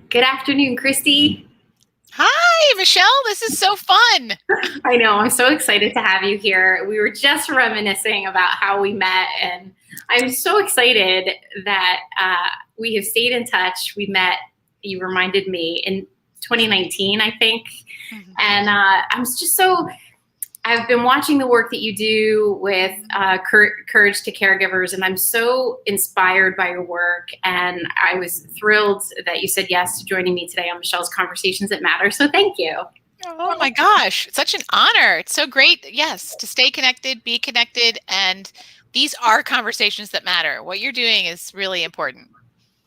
Good afternoon, Kristi. Hi, Michelle. This is so fun. I know, I'm so excited to have you here. We were just reminiscing about how we met, and I'm so excited that we have stayed in touch. We met, you reminded me, in 2019, I think. Mhm. And I'm just so I've been watching the work that you do with Courage to Caregivers, and I'm so inspired by your work. And I was thrilled that you said yes to joining me today on Michelle's Conversations That Matter. So thank you. Oh my gosh, it's such an honor. It's so great, yes, to stay connected, be connected, and these are conversations that matter. What you're doing is really important.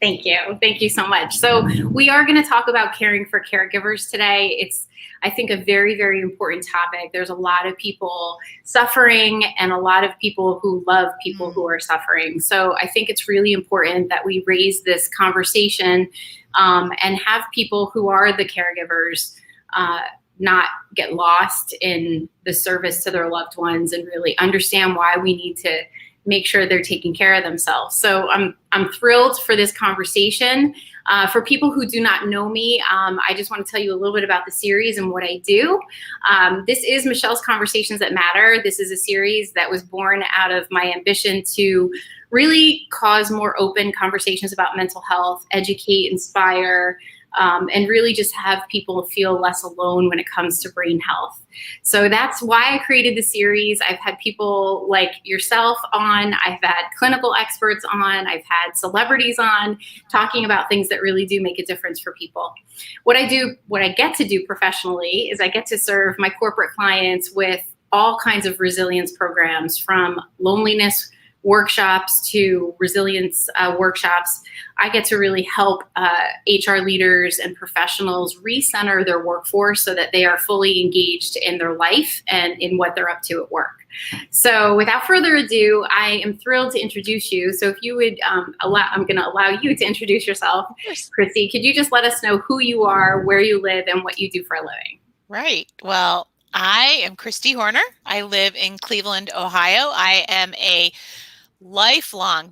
Thank you. Thank you so much. So we are going to talk about caring for caregivers today. It's, I think, a very, very important topic. There's a lot of people suffering and a lot of people who love people who Mm. are suffering. So I think it's really important that we raise this conversation and have people who are the caregivers not get lost in the service to their loved ones and really understand why we need to make sure they're taking care of themselves. So I'm thrilled for this conversation. For people who do not know me, I just want to tell you a little bit about the series and what I do. This is Michelle's Conversations That Matter. This is a series that was born out of my ambition to really cause more open conversations about mental health, educate, inspire, and really just have people feel less alone when it comes to brain health. So that's why I created the series. I've had people like yourself on, I've had clinical experts on, I've had celebrities on talking about things that really do make a difference for people. What I get to do professionally is I get to serve my corporate clients with all kinds of resilience programs, from loneliness workshops to resilience workshops. I get to really help HR leaders and professionals recenter their workforce so that they are fully engaged in their life and in what they're up to at work. So without further ado, I am thrilled to introduce you. So if you would I'm going to allow you to introduce yourself, Of course. Kristi. Could you just let us know who you are, where you live, and what you do for a living? Right. Well, I am Kristi Horner. I live in Cleveland, Ohio. I am a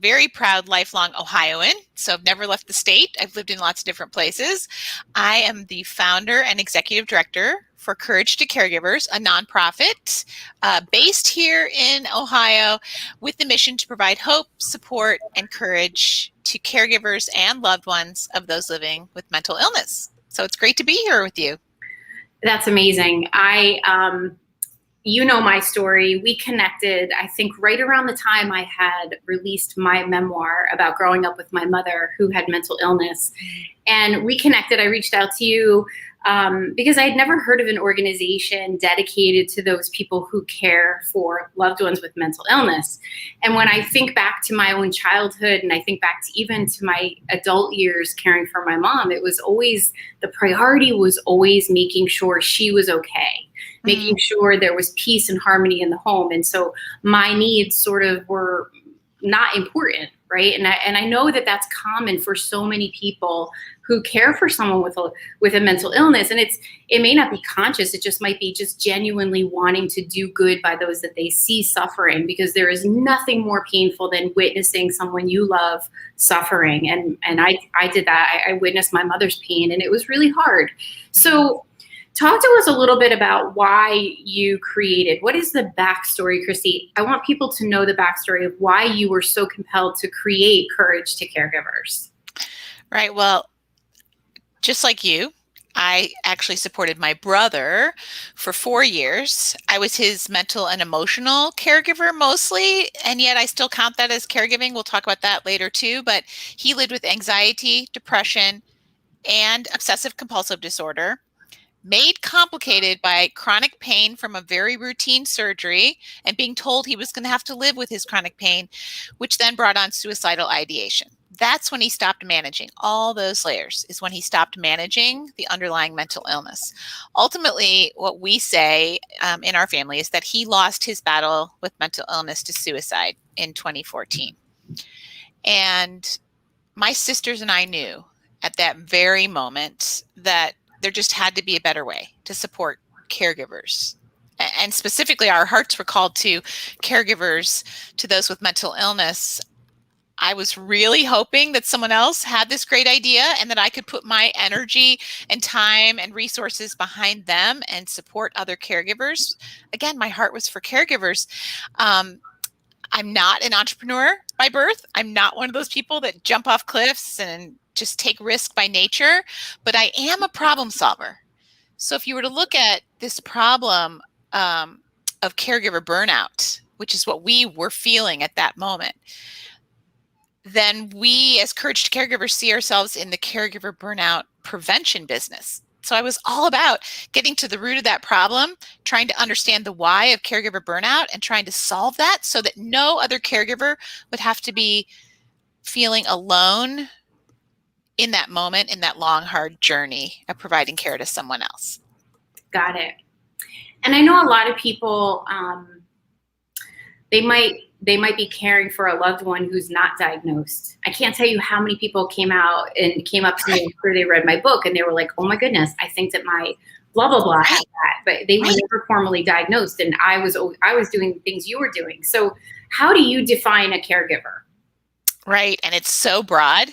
very proud lifelong Ohioan. So I've never left the state. I've lived in lots of different places. I am the founder and executive director for Courage to Caregivers, a nonprofit based here in Ohio with the mission to provide hope, support, and courage to caregivers and loved ones of those living with mental illness. So it's great to be here with you. That's amazing. You know my story. We connected, I think, right around the time I had released my memoir about growing up with my mother who had mental illness. And we connected. I reached out to you because I had never heard of an organization dedicated to those people who care for loved ones with mental illness. And when I think back to my own childhood, and I think back to even to my adult years caring for my mom, it was always, the priority was always making sure she was okay, making sure there was peace and harmony in the home. And so my needs sort of were not important, right? And I know that that's common for so many people who care for someone with a mental illness. And it may not be conscious. It just might be just genuinely wanting to do good by those that they see suffering, because there is nothing more painful than witnessing someone you love suffering. And I did that. I witnessed my mother's pain, and it was really hard. So talk to us a little bit about why you created. What is the backstory, Kristi? I want people to know the backstory of why you were so compelled to create Courage to Caregivers. Right. Well, just like you, I actually supported my brother for 4 years. I was his mental and emotional caregiver mostly, and yet I still count that as caregiving. We'll talk about that later too. But he lived with anxiety, depression, and obsessive compulsive disorder, made complicated by chronic pain from a very routine surgery and being told he was going to have to live with his chronic pain, which then brought on suicidal ideation. That's when he stopped managing. All those layers is when he stopped managing the underlying mental illness. Ultimately, what we say in our family is that he lost his battle with mental illness to suicide in 2014. And my sisters and I knew at that very moment that there just had to be a better way to support caregivers. And specifically, our hearts were called to caregivers to those with mental illness. I was really hoping that someone else had this great idea and that I could put my energy and time and resources behind them and support other caregivers. Again, my heart was for caregivers. I'm not an entrepreneur by birth. I'm not one of those people that jump off cliffs and just take risk by nature, but I am a problem solver. So if you were to look at this problem of caregiver burnout, which is what we were feeling at that moment, then we as Courage to Caregivers see ourselves in the caregiver burnout prevention business. So I was all about getting to the root of that problem, trying to understand the why of caregiver burnout and trying to solve that so that no other caregiver would have to be feeling alone in that moment, in that long, hard journey of providing care to someone else. Got it. And I know a lot of people, they might be caring for a loved one who's not diagnosed. I can't tell you how many people came up to me after they read my book and they were like, oh my goodness, I think that my blah, blah, blah had that, but they were never formally diagnosed. And I was doing things you were doing. So how do you define a caregiver? Right. And it's so broad.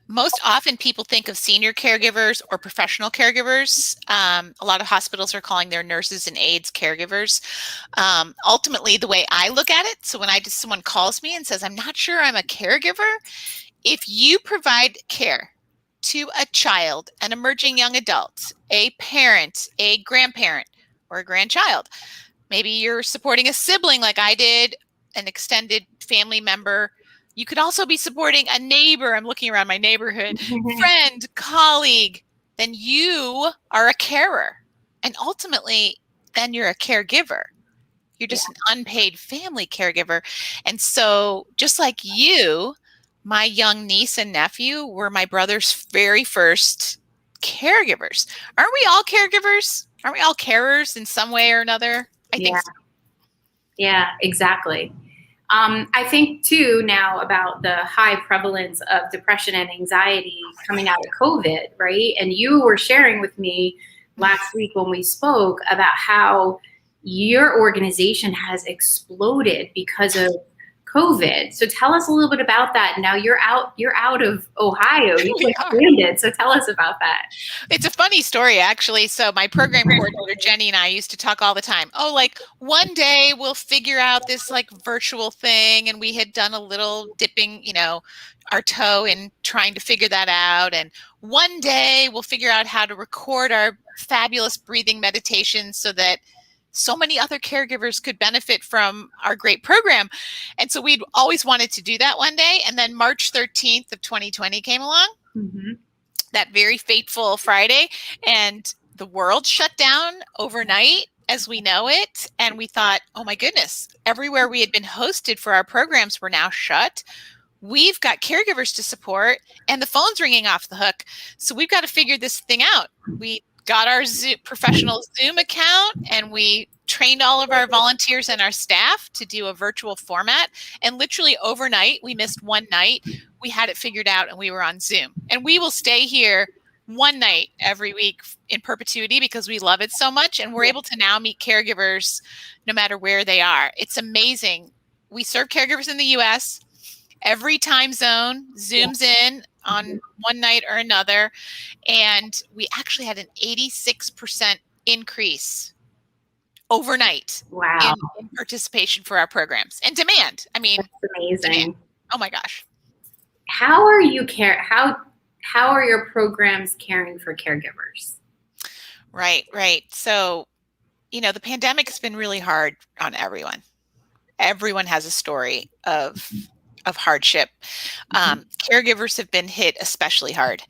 Most often people think of senior caregivers or professional caregivers. A lot of hospitals are calling their nurses and aides caregivers. Ultimately, the way I look at it, so when someone calls me and says, I'm not sure I'm a caregiver, if you provide care to a child, an emerging young adult, a parent, a grandparent, or a grandchild, maybe you're supporting a sibling like I did, an extended family member. You could also be supporting a neighbor. I'm looking around my neighborhood, friend, colleague. Then you are a carer. And ultimately, then you're a caregiver. You're just an unpaid family caregiver. And so just like you, my young niece and nephew were my brother's very first caregivers. Aren't we all caregivers? Aren't we all carers in some way or another? I think so. Yeah, exactly. I think too now about the high prevalence of depression and anxiety coming out of COVID, right? And you were sharing with me last week when we spoke about how your organization has exploded because of COVID. So tell us a little bit about that. Now you're out of Ohio. You expanded. So tell us about that. It's a funny story, actually. So my program coordinator, Jenny, and I used to talk all the time. Oh, like one day we'll figure out this like virtual thing. And we had done a little dipping, our toe in trying to figure that out. And one day we'll figure out how to record our fabulous breathing meditations so that so many other caregivers could benefit from our great program. And so we'd always wanted to do that one day. And then March 13th of 2020 came along, that very fateful Friday, and the world shut down overnight as we know it. And we thought, oh my goodness, everywhere we had been hosted for our programs were now shut. We've got caregivers to support and the phone's ringing off the hook. So we've got to figure this thing out. We got our professional Zoom account and we trained all of our volunteers and our staff to do a virtual format. And literally overnight, we missed one night. We had it figured out and we were on Zoom. And we will stay here one night every week in perpetuity because we love it so much. And we're able to now meet caregivers no matter where they are. It's amazing. We serve caregivers in the US. Every time zone zooms in on one night or another. And we actually had an 86% increase overnight in participation for our programs and demand. I mean, that's amazing. Demand. Oh my gosh. How are your programs caring for caregivers? Right. So, the pandemic has been really hard on everyone. Everyone has a story of hardship. Caregivers have been hit especially hard.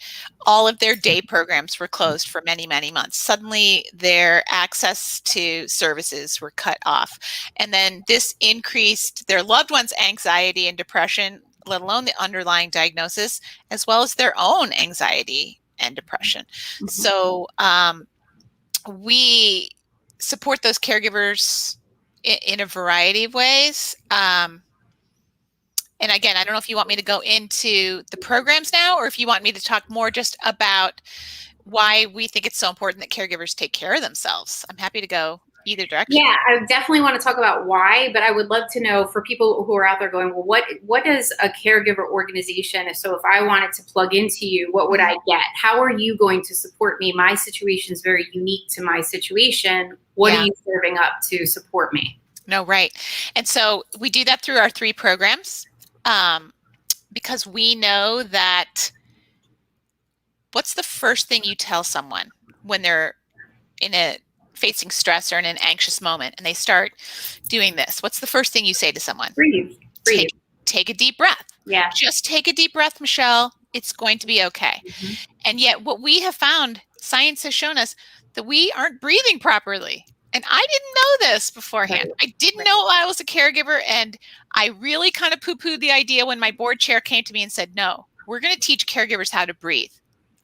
All of their day programs were closed for many, many months. Suddenly their access to services were cut off. And then this increased their loved ones' anxiety and depression, let alone the underlying diagnosis, as well as their own anxiety and depression. So we support those caregivers in a variety of ways. And again, I don't know if you want me to go into the programs now, or if you want me to talk more just about why we think it's so important that caregivers take care of themselves. I'm happy to go either direction? Yeah, I definitely want to talk about why, but I would love to know for people who are out there going, well, what does a caregiver organization? So if I wanted to plug into you, what would I get? How are you going to support me? My situation is very unique to my situation. What are Yeah. you serving up to support me? No, right. And so we do that through our 3 programs, because we know that what's the first thing you tell someone when they're in a facing stress or in an anxious moment and they start doing this? What's the first thing you say to someone? Breathe. Breathe. Take a deep breath. Yeah. Just take a deep breath, Michelle. It's going to be okay. Mm-hmm. And yet what we have found, science has shown us that we aren't breathing properly. And I didn't know this beforehand. Right. I didn't know I was a caregiver. And I really kind of poo-pooed the idea when my board chair came to me and said, no, we're going to teach caregivers how to breathe.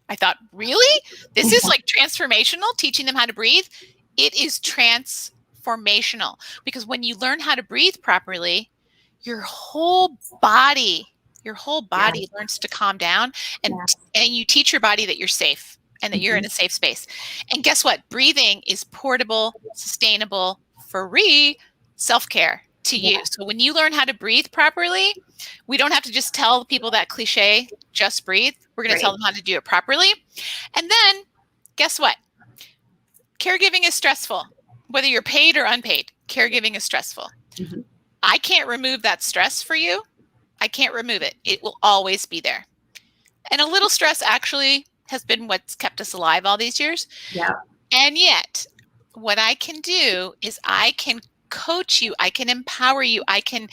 I thought, really? This is like transformational, teaching them how to breathe? It is transformational, because when you learn how to breathe properly, your whole body learns to calm down, and you teach your body that you're safe and that you're in a safe space. And guess what? Breathing is portable, sustainable, free self-care to you. So when you learn how to breathe properly, we don't have to just tell people that cliche, just breathe. We're going to tell them how to do it properly. And then guess what? Caregiving is stressful. Whether you're paid or unpaid, caregiving is stressful. Mm-hmm. I can't remove that stress for you. I can't remove it. It will always be there. And a little stress actually has been what's kept us alive all these years. Yeah. And yet, what I can do is I can coach you. I can empower you. I can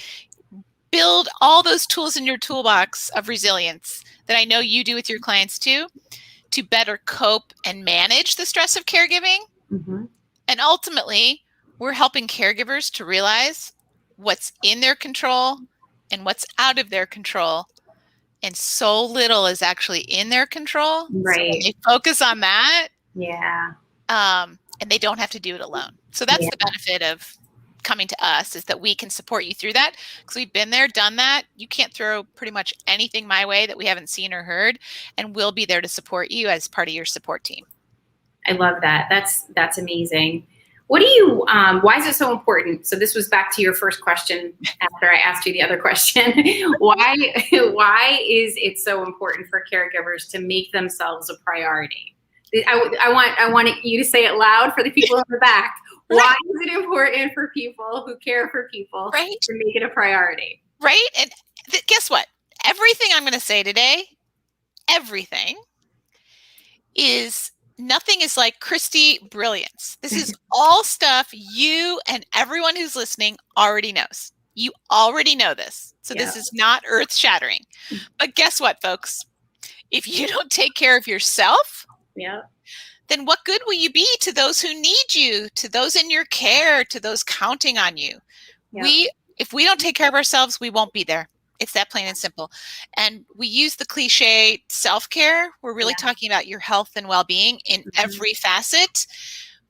build all those tools in your toolbox of resilience that I know you do with your clients too, to better cope and manage the stress of caregiving. Mm-hmm. And ultimately, we're helping caregivers to realize what's in their control and what's out of their control. And so little is actually in their control. Right. So they focus on that. Yeah. And they don't have to do it alone. So that's the benefit of coming to us, is that we can support you through that, because we've been there, done that. You can't throw pretty much anything my way that we haven't seen or heard, and we'll be there to support you as part of your support team. I love that. That's amazing. What do you, why is it so important? So this was back to your first question after I asked you the other question. Why is it so important for caregivers to make themselves a priority? I want you to say it loud for the people in the back. Why is it important for people who care for people to make it a priority? Right. And guess what? Everything I'm going to say today, everything is, nothing is like Kristi brilliance. This is all stuff you and everyone who's listening already knows. You already know this. So this is not earth shattering. But guess what, folks? If you don't take care of yourself, then what good will you be to those who need you, to those in your care, to those counting on you? If we don't take care of ourselves, we won't be there. It's that plain and simple. And we use the cliche self-care. We're really talking about your health and well-being in every facet.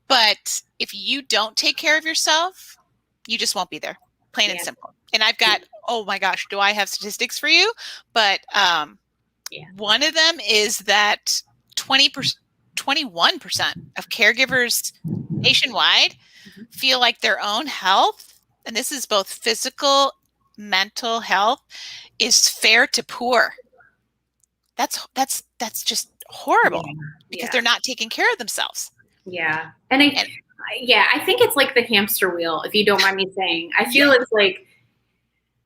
But if you don't take care of yourself, you just won't be there. Plain and simple. And I've got, oh my gosh, do I have statistics for you? But one of them is that 21% of caregivers nationwide feel like their own health, and this is both physical, mental health, is fair to poor. That's just horrible, because they're not taking care of themselves. Yeah. And I think it's like the hamster wheel, if you don't mind me saying. I feel it's like,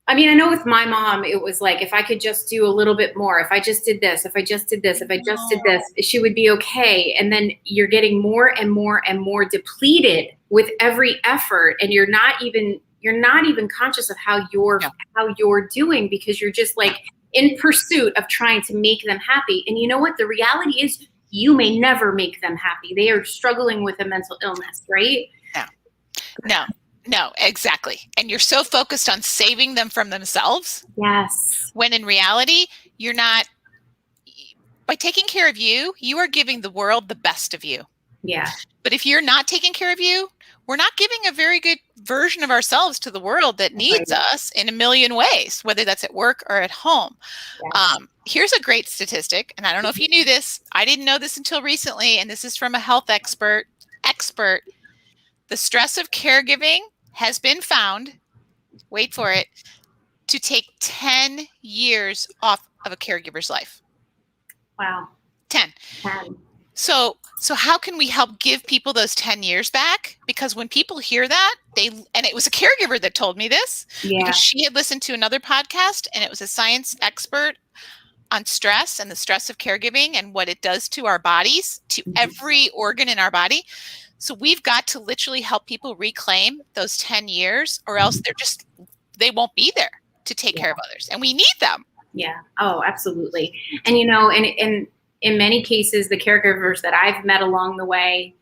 I mean, I know with my mom, it was like, if I could just do a little bit more, if I just did this, if I just did this, if I just did this, she would be okay. And then you're getting more and more and more depleted with every effort, and you're not even conscious of how you're doing, because you're just like in pursuit of trying to make them happy. And you know what? The reality is, you may never make them happy. They are struggling with a mental illness, right? No, exactly. And you're so focused on saving them from themselves. Yes. When in reality, you're not. By taking care of you, you are giving the world the best of you. Yeah. But if you're not taking care of you, we're not giving a very good version of ourselves to the world that needs us in a million ways, whether that's at work or at home. Yes. Here's a great statistic, and I don't know if you knew this. I didn't know this until recently, and this is from a health expert. The stress of caregiving has been found, wait for it, to take 10 years off of a caregiver's life. Wow. 10. 10. So how can we help give people those 10 years back? Because when people hear that, and it was a caregiver that told me this, because she had listened to another podcast, and it was a science expert on stress and the stress of caregiving and what it does to our bodies, to every organ in our body. So we've got to literally help people reclaim those 10 years, or else they won't be there to take care of others, and we need them. Yeah. Oh, absolutely. And, and in many cases, the caregivers that I've met along the way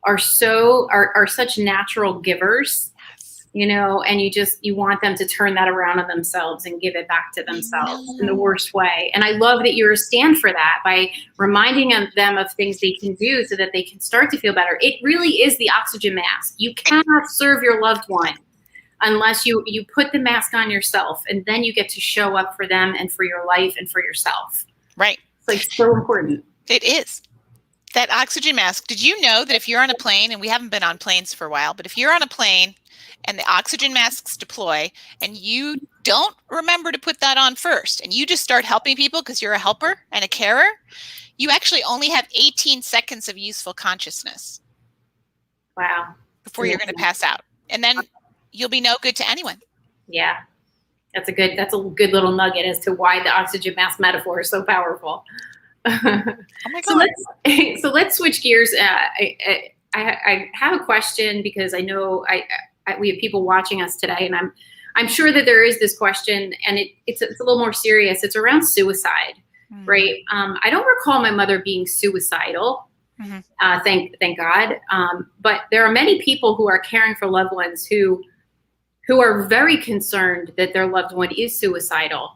are such natural givers, and you want them to turn that around on themselves and give it back to themselves in the worst way. And I love that you're a stand for that by reminding them of things they can do so that they can start to feel better. It really is the oxygen mask. You cannot serve your loved one unless you put the mask on yourself, and then you get to show up for them and for your life and for yourself. Right. It's like so important. It is. That oxygen mask. Did you know that if you're on a plane, and we haven't been on planes for a while, but if you're on a plane and the oxygen masks deploy and you don't remember to put that on first, and you just start helping people because you're a helper and a carer, you actually only have 18 seconds of useful consciousness. Wow. Before you're going to pass out. And then you'll be no good to anyone. Yeah. That's a good little nugget as to why the oxygen mask metaphor is so powerful. Oh my God. So let's switch gears. I have a question, because I know we have people watching us today, and I'm sure that there is this question, and it's a little more serious. It's around suicide, right? I don't recall my mother being suicidal. Thank God. But there are many people who are caring for loved ones who are very concerned that their loved one is suicidal.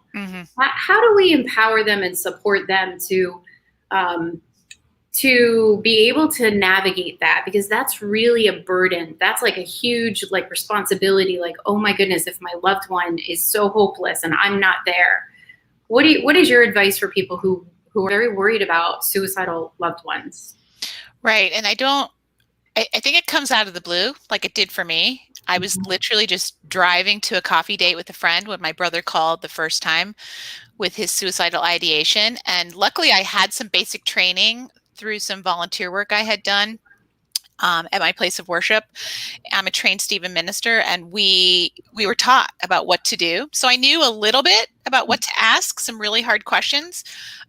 How do we empower them and support them to be able to navigate that? Because that's really a burden. That's like a huge responsibility. Like, oh my goodness, if my loved one is so hopeless and I'm not there. What is your advice for people who are very worried about suicidal loved ones? Right. And I think it comes out of the blue, like it did for me. I was literally just driving to a coffee date with a friend when my brother called the first time with his suicidal ideation. And luckily I had some basic training through some volunteer work I had done at my place of worship. I'm a trained Stephen minister, and we were taught about what to do. So I knew a little bit about what to ask, some really hard questions.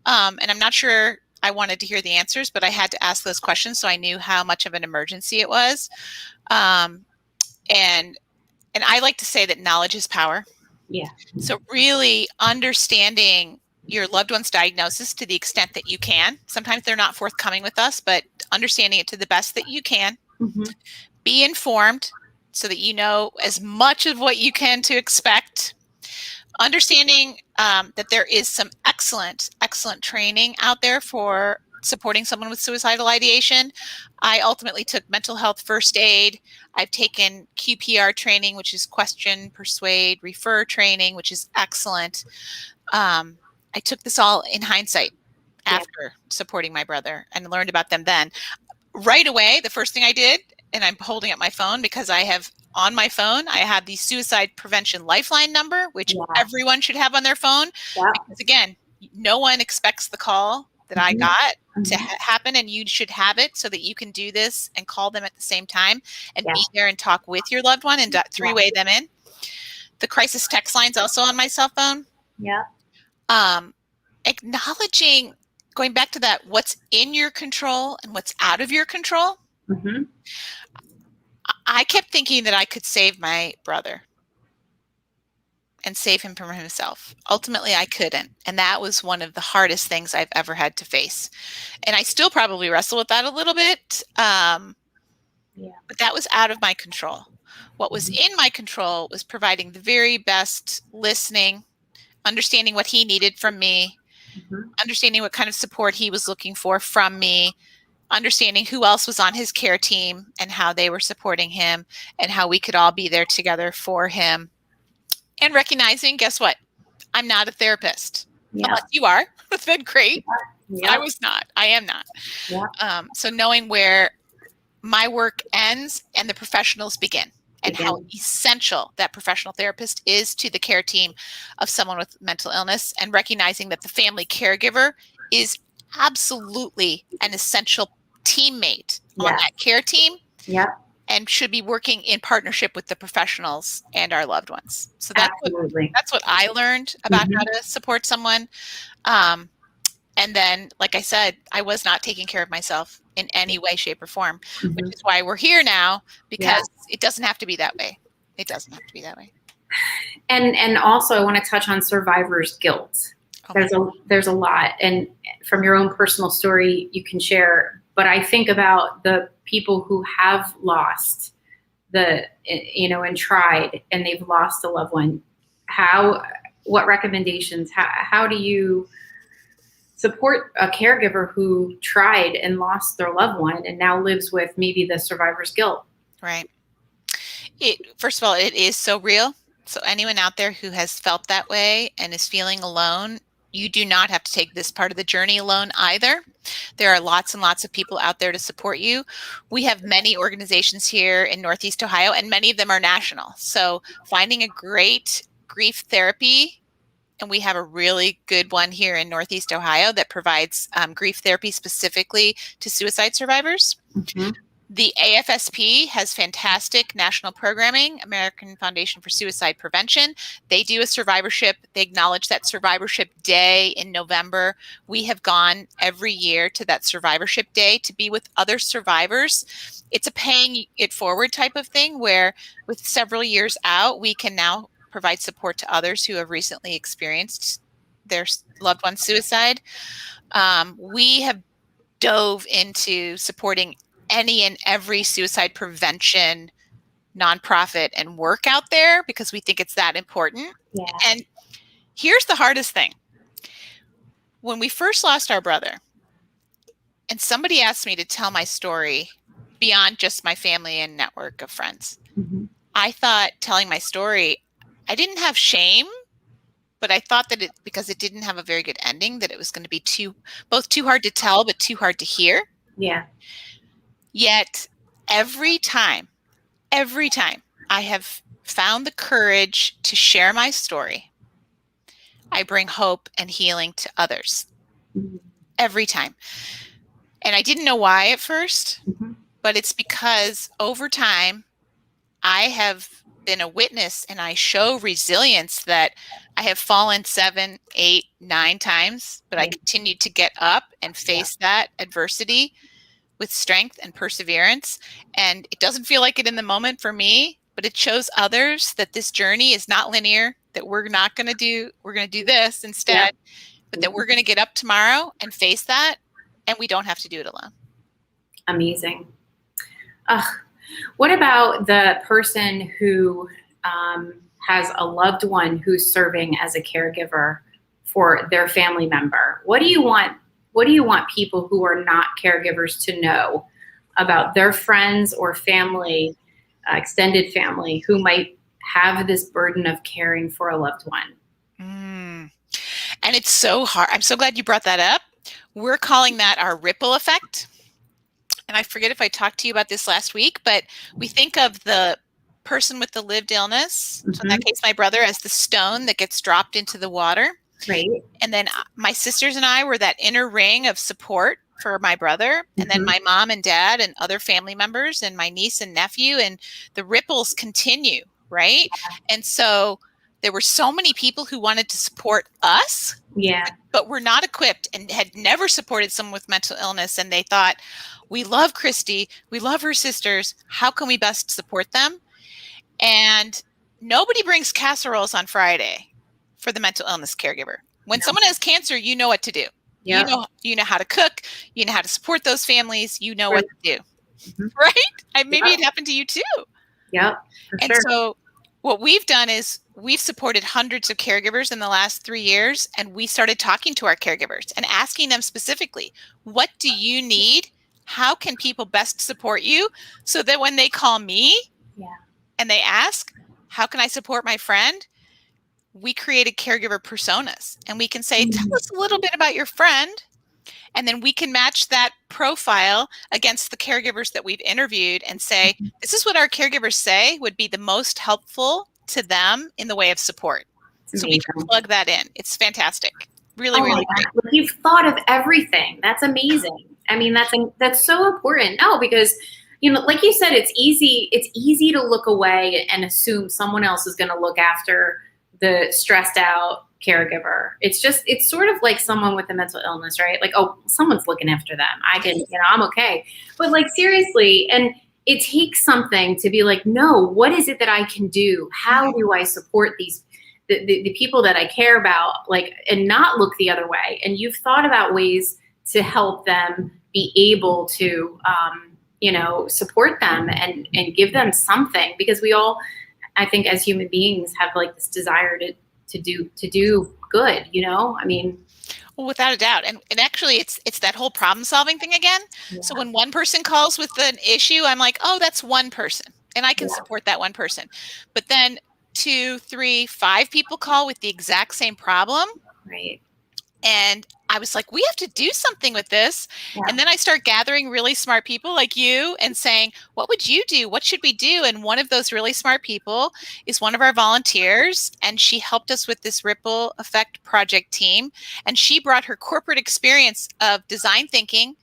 And I'm not sure I wanted to hear the answers, but I had to ask those questions so I knew how much of an emergency it was. And I like to say that knowledge is power. Yeah. So really understanding your loved one's diagnosis to the extent that you can. Sometimes they're not forthcoming with us, but understanding it to the best that you can. Be informed so that you know as much of what you can to expect. Understanding that there is some excellent training out there for supporting someone with suicidal ideation. I ultimately took mental health first aid. I've taken QPR training, which is question, persuade, refer training, which is excellent. I took this all in hindsight after supporting my brother and learned about them then. Right away, the first thing I did, and I'm holding up my phone because I have on my phone, I have the suicide prevention lifeline number, which everyone should have on their phone. Because again, no one expects the call that I got to happen, and you should have it so that you can do this and call them at the same time and be there and talk with your loved one and three-way them in. The crisis text line's also on my cell phone. Acknowledging, going back to that, what's in your control and what's out of your control. I kept thinking that I could save my brother and save him from himself. Ultimately, I couldn't. And that was one of the hardest things I've ever had to face. And I still probably wrestle with that a little bit. But that was out of my control. What was in my control was providing the very best listening, understanding what he needed from me, understanding what kind of support he was looking for from me, understanding who else was on his care team and how they were supporting him and how we could all be there together for him. And recognizing, guess what? I'm not a therapist. Unless you are. It's been great. I was not. I am not. So knowing where my work ends and the professionals begin, and how essential that professional therapist is to the care team of someone with mental illness, and recognizing that the family caregiver is absolutely an essential teammate on that care team. Yep. And should be working in partnership with the professionals and our loved ones. So that's what I learned about how to support someone. And then, like I said, I was not taking care of myself in any way, shape, or form, which is why we're here now, because it doesn't have to be that way. It doesn't have to be that way. And also, I want to touch on survivor's guilt. Okay. There's a lot, and from your own personal story, you can share. But I think about the people who have lost and tried, and they've lost a loved one. What recommendations? How do you support a caregiver who tried and lost their loved one and now lives with maybe the survivor's guilt? Right. First of all, it is so real. So anyone out there who has felt that way and is feeling alone, you do not have to take this part of the journey alone either. There are lots and lots of people out there to support you. We have many organizations here in Northeast Ohio, and many of them are national. So finding a great grief therapy, and we have a really good one here in Northeast Ohio that provides grief therapy specifically to suicide survivors. The AFSP has fantastic national programming, American Foundation for Suicide Prevention. They do a survivorship. They acknowledge that survivorship day in November. We have gone every year to that survivorship day to be with other survivors. It's a paying it forward type of thing where with several years out, we can now provide support to others who have recently experienced their loved one's suicide. We have dove into supporting any and every suicide prevention nonprofit and work out there because we think it's that important. Yeah. And here's the hardest thing. When we first lost our brother, and somebody asked me to tell my story beyond just my family and network of friends, I thought telling my story, I didn't have shame, but I thought that because it didn't have a very good ending, that it was going to be both too hard to tell, but too hard to hear. Yeah. Yet every time I have found the courage to share my story, I bring hope and healing to others. Every time. And I didn't know why at first, but it's because over time, I have been a witness and I show resilience that I have fallen 7, 8, 9 times, but I continued to get up and face that adversity with strength and perseverance. And it doesn't feel like it in the moment for me, but it shows others that this journey is not linear, that we're going to do this instead, but that we're going to get up tomorrow and face that, and we don't have to do it alone. Amazing. What about the person who has a loved one who's serving as a caregiver for their family member? What do you want people who are not caregivers to know about their friends or family, extended family, who might have this burden of caring for a loved one? And it's so hard. I'm so glad you brought that up. We're calling that our ripple effect. And I forget if I talked to you about this last week, but we think of the person with the lived illness, so in that case, my brother, as the stone that gets dropped into the water. Right. And then my sisters and I were that inner ring of support for my brother. And then my mom and dad and other family members and my niece and nephew, and the ripples continue, right? And so there were so many people who wanted to support us, but were not equipped and had never supported someone with mental illness. And they thought, we love Kristi, we love her sisters, how can we best support them? And nobody brings casseroles on Friday for the mental illness caregiver. When someone has cancer, you know what to do. You know how to cook, you know how to support those families, you know what to do. Right? Maybe it happened to you too. So what we've done is we've supported hundreds of caregivers in the last 3 years, and we started talking to our caregivers and asking them specifically, what do you need? How can people best support you? So that when they call me and they ask, how can I support my friend? We created caregiver personas, and we can say, tell us a little bit about your friend, And then we can match that profile against the caregivers that we've interviewed and say, this is what our caregivers say would be the most helpful to them in the way of support. So we can plug that in. It's fantastic. Really, really great. You've thought of everything. That's amazing. I mean, that's so important. No, because, you know, like you said, it's easy to look away and assume someone else is going to look after the stressed out caregiver. It's sort of like someone with a mental illness, right? Like, oh, someone's looking after them. I'm okay. But like, seriously, and it takes something to be like, no, what is it that I can do? How do I support the people that I care about, like, and not look the other way? And you've thought about ways to help them be able to, support them and give them something, because we all, I think, as human beings have like this desire to do good, I mean. Well, without a doubt. And actually it's that whole problem solving thing again. Yeah. So when one person calls with an issue, I'm like, oh, that's one person and I can support that one person. But then 2, 3, 5 people call with the exact same problem. Right. And I was like, we have to do something with this. Yeah. And then I start gathering really smart people like you and saying, what would you do? What should we do? And one of those really smart people is one of our volunteers. And she helped us with this Ripple Effect project team. And she brought her corporate experience of design thinking,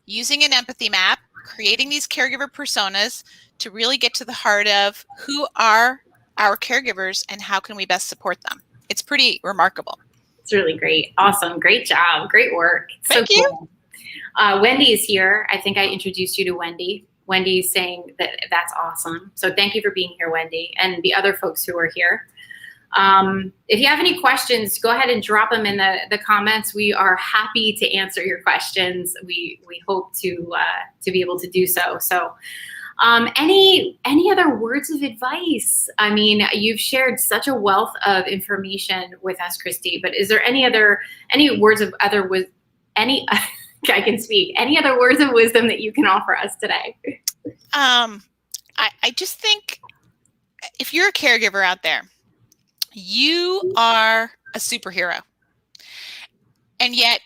using an empathy map, creating these caregiver personas to really get to the heart of who are our caregivers and how can we best support them. It's pretty remarkable. It's really great. Awesome. Great job. Great work. Thank you. Cool. Wendy is here. I think I introduced you to Wendy. Wendy's saying that's awesome. So thank you for being here, Wendy, and the other folks who are here. If you have any questions, go ahead and drop them in the comments. We are happy to answer your questions. We hope to be able to do so. So any other words of advice? I mean, you've shared such a wealth of information with us, Kristi, but is there any words of any other words of wisdom that you can offer us today? I just think if you're a caregiver out there, you are a superhero. And yet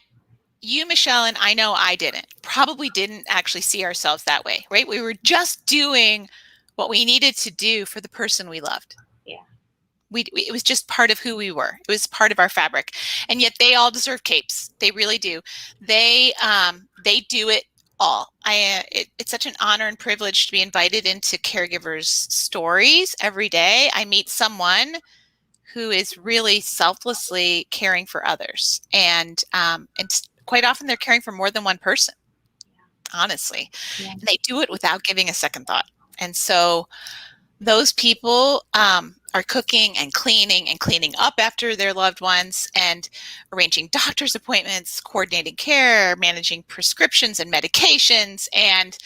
you, Michelle, and I know I probably didn't actually see ourselves that way, right? We were just doing what we needed to do for the person we loved. Yeah. It was just part of who we were. It was part of our fabric. And yet they all deserve capes. They really do. They do it all. It's such an honor and privilege to be invited into caregivers' stories every day. I meet someone who is really selflessly caring for others. And quite often they're caring for more than one person, honestly. Yeah. And they do it without giving a second thought. And so those people are cooking and cleaning up after their loved ones and arranging doctor's appointments, coordinating care, managing prescriptions and medications, and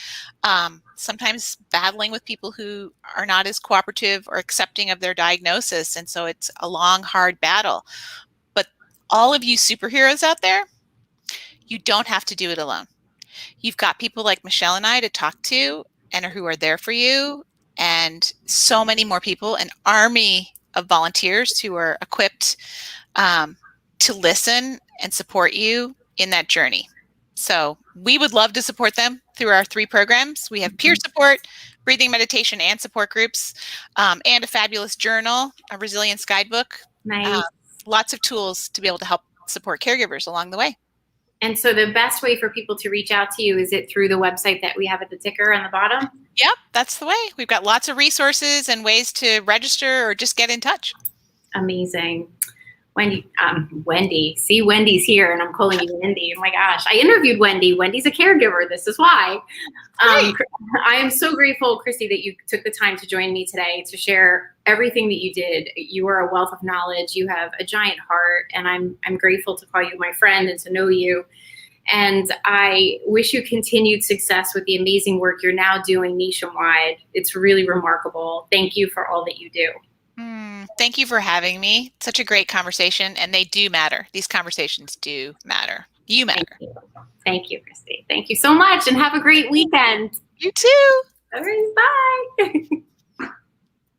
sometimes battling with people who are not as cooperative or accepting of their diagnosis. And so it's a long, hard battle. But all of you superheroes out there, you don't have to do it alone. You've got people like Michelle and I to talk to and who are there for you, and so many more people, an army of volunteers who are equipped to listen and support you in that journey. So we would love to support them through our 3 programs. We have peer support, breathing meditation, and support groups, and a fabulous journal, a resilience guidebook. Nice. Lots of tools to be able to help support caregivers along the way. And so the best way for people to reach out to you, is it through the website that we have at the ticker on the bottom? Yep, that's the way. We've got lots of resources and ways to register or just get in touch. Amazing. Wendy. See, Wendy's here, and I'm calling you Wendy. Oh my gosh. I interviewed Wendy. Wendy's a caregiver. This is why. I am so grateful, Kristi, that you took the time to join me today to share everything that you did. You are a wealth of knowledge. You have a giant heart, and I'm grateful to call you my friend and to know you. And I wish you continued success with the amazing work you're now doing nationwide. It's really remarkable. Thank you for all that you do. Thank you for having me. Such a great conversation, and they do matter. These conversations do matter. You matter. Thank you, Kristi. Thank you so much, and have a great weekend. You too. All right, bye.